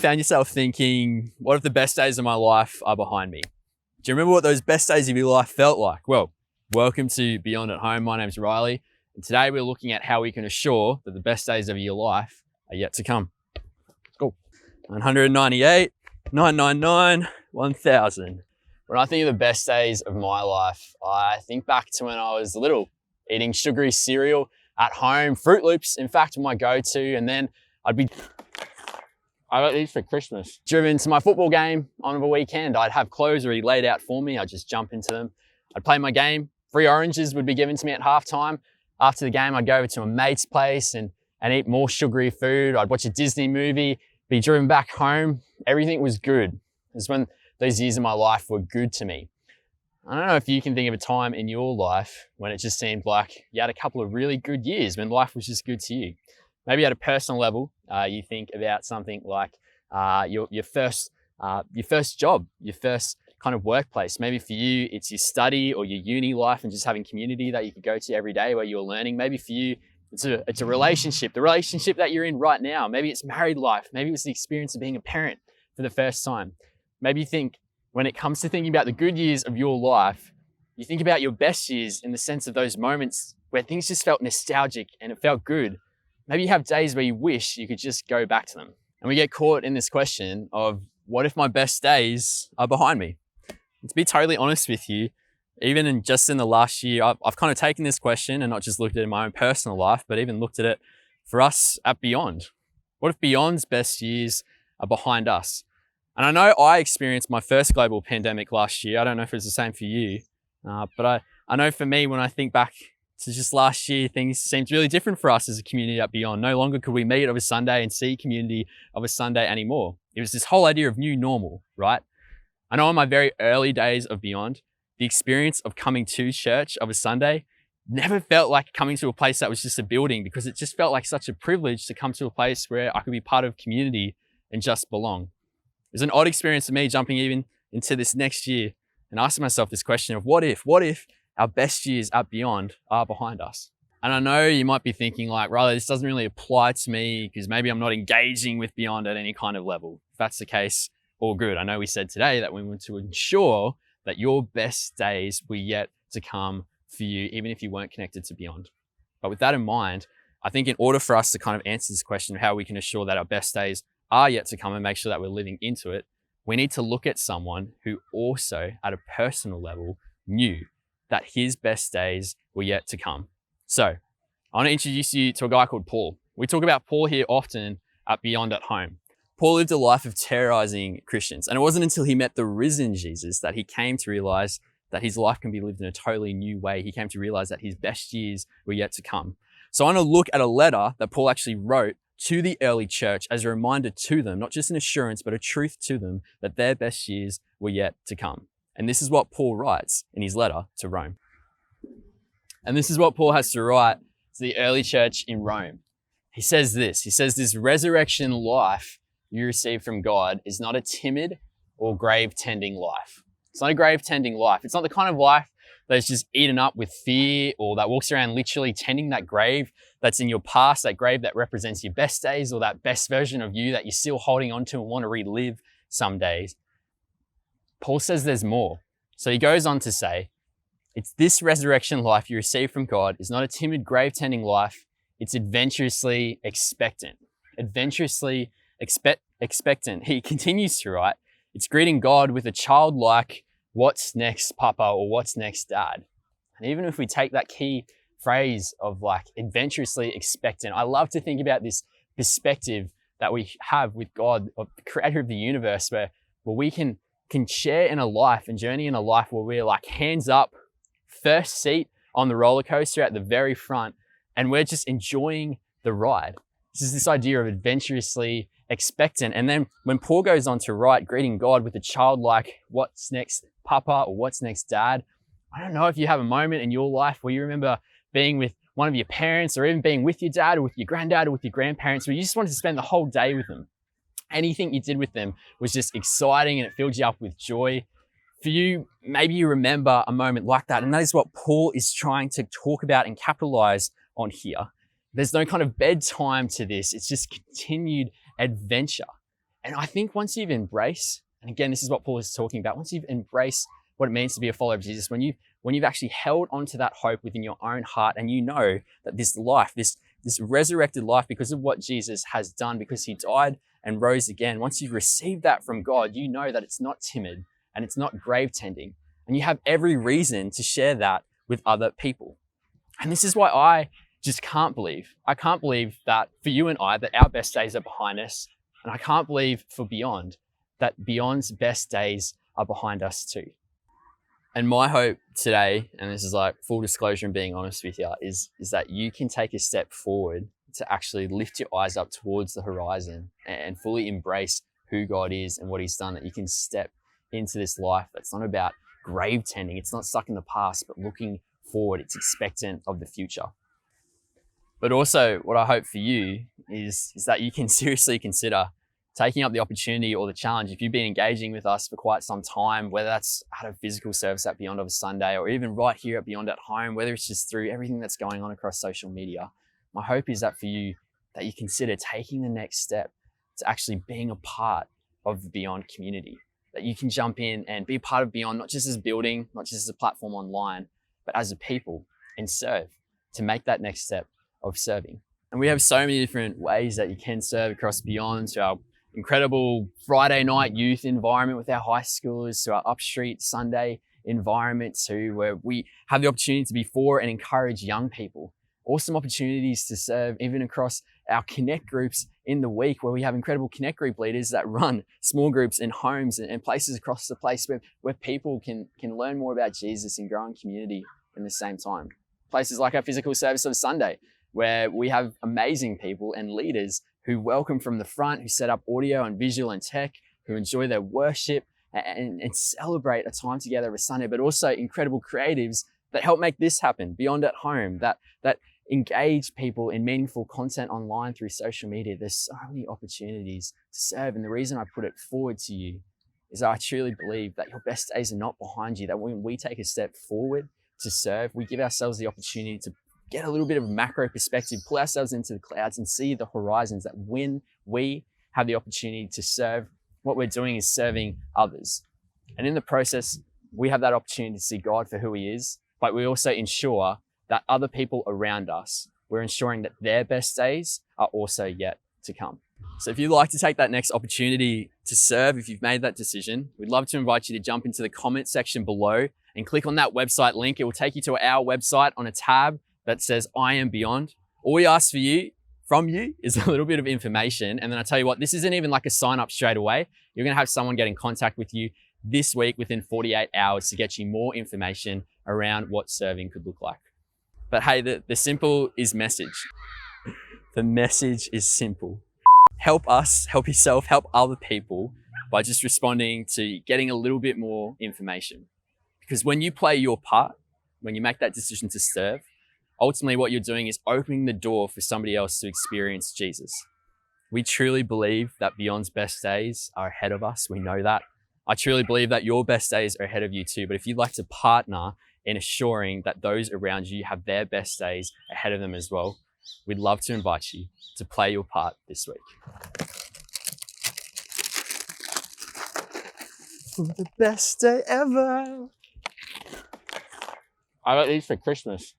found yourself thinking, what if the best days of my life are behind me? Do you remember what those best days of your life felt like? Well, welcome to Beyond at Home. My name's Riley, and today we're looking at how we can assure that the best days of your life are yet to come. Go. 998, 999, 1000. When I think of the best days of my life, I think back to when I was little, eating sugary cereal at home, Fruit Loops, in fact, my go-to, and then I got these for Christmas. Driven to my football game on the weekend, I'd have clothes already laid out for me. I'd just jump into them. I'd play my game. Free oranges would be given to me at halftime. After the game, I'd go over to a mate's place and eat more sugary food. I'd watch a Disney movie, be driven back home. Everything was good. It was when those years of my life were good to me. I don't know if you can think of a time in your life when it just seemed like you had a couple of really good years, when life was just good to you. Maybe at a personal level, you think about something like your first job, your first kind of workplace. Maybe for you, it's your study or your uni life and just having community that you could go to every day where you're learning. Maybe for you, it's a relationship, the relationship that you're in right now. Maybe it's married life. Maybe it's the experience of being a parent for the first time. Maybe you think when it comes to thinking about the good years of your life, you think about your best years in the sense of those moments where things just felt nostalgic and it felt good. Maybe you have days where you wish you could just go back to them. And we get caught in this question of, what if my best days are behind me? And to be totally honest with you, even in the last year, I've kind of taken this question and not just looked at it in my own personal life, but even looked at it for us at Beyond. What if Beyond's best years are behind us? And I know I experienced my first global pandemic last year. I don't know if it's the same for you, but I know for me, when I think back to just last year, things seemed really different for us as a community at Beyond. No longer could we meet of a Sunday and see community of a Sunday anymore. It was this whole idea of new normal, right? I know in my very early days of Beyond, the experience of coming to church of a Sunday never felt like coming to a place that was just a building, because it just felt like such a privilege to come to a place where I could be part of community and just belong. It was an odd experience for me jumping even into this next year and asking myself this question of what if our best years at Beyond are behind us? And I know you might be thinking like, Riley, this doesn't really apply to me because maybe I'm not engaging with Beyond at any kind of level. If that's the case, all good. I know we said today that we want to ensure that your best days were yet to come for you, even if you weren't connected to Beyond. But with that in mind, I think in order for us to kind of answer this question of how we can assure that our best days are yet to come and make sure that we're living into it, we need to look at someone who also at a personal level knew that his best days were yet to come. So I want to introduce you to a guy called Paul. We talk about Paul here often at Beyond at Home. Paul lived a life of terrorizing Christians, and it wasn't until he met the risen Jesus that he came to realize that his life can be lived in a totally new way. He came to realize that his best years were yet to come. So I want to look at a letter that Paul actually wrote to the early church as a reminder to them, not just an assurance, but a truth to them that their best years were yet to come. And this is what Paul writes in his letter to Rome. And this is what Paul has to write to the early church in Rome. He says this resurrection life you receive from God is not a timid or grave tending life. It's not a grave tending life. It's not the kind of life that's just eaten up with fear or that walks around literally tending that grave that's in your past, that grave that represents your best days or that best version of you that you're still holding on to and want to relive some days. Paul says there's more. So he goes on to say, it's this resurrection life you receive from God is not a timid grave tending life. It's adventurously expectant. Adventurously expectant. He continues to write, it's greeting God with a childlike, what's next, Papa, or what's next, Dad. And even if we take that key phrase of like adventurously expectant, I love to think about this perspective that we have with God, of the creator of the universe, where we can share in a life and journey in a life where we're like hands up, first seat on the roller coaster at the very front, and we're just enjoying the ride. This is this idea of adventurously expectant. And then when Paul goes on to write, greeting God with a childlike, what's next, Papa, or what's next, Dad? I don't know if you have a moment in your life where you remember being with one of your parents, or even being with your dad or with your granddad or with your grandparents, where you just wanted to spend the whole day with them. Anything you did with them was just exciting and it filled you up with joy. For you, maybe you remember a moment like that. And that is what Paul is trying to talk about and capitalize on here. There's no kind of bedtime to this. It's just continued adventure. And I think once you've embraced, and again, this is what Paul is talking about, once you've embraced what it means to be a follower of Jesus, when you've actually held onto that hope within your own heart, and you know that this life, this resurrected life, because of what Jesus has done, because he died and rose again, once you've received that from God, you know that it's not timid and it's not grave tending. And you have every reason to share that with other people. And this is why I just can't believe that for you and I, that our best days are behind us. And I can't believe for Beyond, that Beyond's best days are behind us too. And my hope today, and this is like full disclosure and being honest with you, is that you can take a step forward to actually lift your eyes up towards the horizon and fully embrace who God is and what he's done, that you can step into this life that's not about grave tending, it's not stuck in the past, but looking forward, it's expectant of the future. But also what I hope for you is that you can seriously consider taking up the opportunity or the challenge. If you've been engaging with us for quite some time, whether that's at a physical service at Beyond of a Sunday, or even right here at Beyond at Home, whether it's just through everything that's going on across social media, my hope is that for you, that you consider taking the next step to actually being a part of the Beyond community, that you can jump in and be a part of Beyond, not just as a building, not just as a platform online, but as a people, and serve, to make that next step of serving. And we have so many different ways that you can serve across Beyond, to our incredible Friday night youth environment with our high schoolers, to our Upstreet Sunday environment too, where we have the opportunity to be for and encourage young people. Awesome opportunities to serve even across our Connect groups in the week, where we have incredible Connect group leaders that run small groups in homes and places across the place where people can learn more about Jesus and grow in community in the same time. Places like our physical service of Sunday, where we have amazing people and leaders who welcome from the front, who set up audio and visual and tech, who enjoy their worship and celebrate a time together of a Sunday, but also incredible creatives that help make this happen, Beyond at Home, that engage people in meaningful content online through social media. There's so many opportunities to serve. And the reason I put it forward to you is that I truly believe that your best days are not behind you, that when we take a step forward to serve, we give ourselves the opportunity to get a little bit of macro perspective, pull ourselves into the clouds and see the horizons, that when we have the opportunity to serve, what we're doing is serving others. And in the process, we have that opportunity to see God for who he is, but we also ensure that other people around us, we're ensuring that their best days are also yet to come. So if you'd like to take that next opportunity to serve, if you've made that decision, we'd love to invite you to jump into the comment section below and click on that website link. It will take you to our website on a tab that says I Am Beyond. All we ask from you is a little bit of information. And then I tell you what, this isn't even like a sign up straight away. You're gonna have someone get in contact with you this week within 48 hours to get you more information around what serving could look like. But hey, the simple is message. The message is simple. Help us, help yourself, help other people by just responding to getting a little bit more information. Because when you play your part, when you make that decision to serve, ultimately what you're doing is opening the door for somebody else to experience Jesus. We truly believe that Beyond's best days are ahead of us. We know that. I truly believe that your best days are ahead of you too. But if you'd like to partner in assuring that those around you have their best days ahead of them as well, we'd love to invite you to play your part this week. For the best day ever. I got these for Christmas.